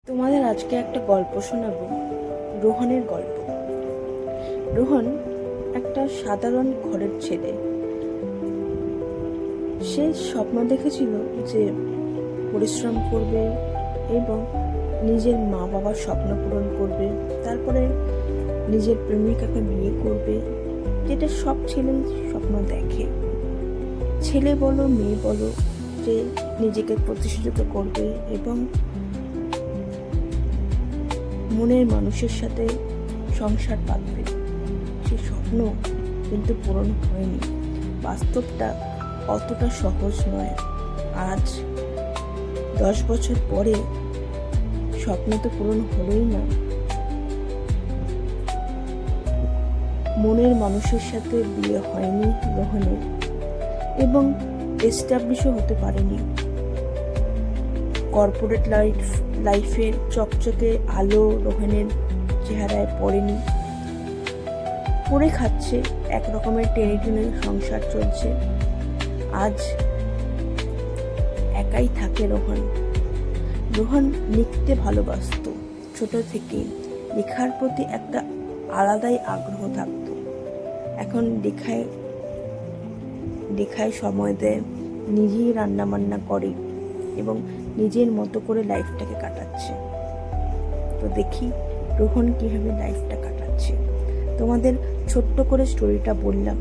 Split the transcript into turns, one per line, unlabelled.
তোমাদের আজকে একটা গল্প শোনাবো, রোহনের গল্প। রোহন একটা সাধারণ ঘরের ছেলে। সে স্বপ্ন দেখেছিল যে পরিশ্রম করবে এবং নিজের মা বাবার স্বপ্ন পূরণ করবে, তারপরে নিজের প্রেমিকাকে বিয়ে করবে, যেটা সব ছেলেই স্বপ্ন দেখে। ছেলে বলো মেয়ে বলো, যে নিজেকে প্রতিষ্ঠিত করবে এবং মনের মানুষের সাথে সংসার পাতবে। সে স্বপ্ন কিন্তু পূরণ হয়নি। বাস্তবটা অতটা সহজ নয়। আজ 10 বছর পরে স্বপ্ন তো পূরণ হলোই না, মনের মানুষের সাথে বিয়ে হয়নি রোহনের এবং এস্টাবলিশও হতে পারেনি। কর্পোরেট লাইফের চকচকে আলো রোহনের চেহারায় পড়েনি। পড়ে খাচ্ছে এক রকমের টেনে টেনে সংসার চলছে। আজ একাই থাকে রোহন। রোহন লিখতে ভালোবাসত। ছোট থেকে লেখার প্রতি একটা আলাদাই আগ্রহ থাকত। এখন লেখায় সময় দেয়, নিজেই রান্নাবান্না করে এবং নিজের মতো করে লাইফটাকে কাটাচ্ছে। তো দেখি রোহন কিভাবে লাইফটা কাটাচ্ছে। তোমাদের ছোট্ট করে স্টোরিটা বললাম,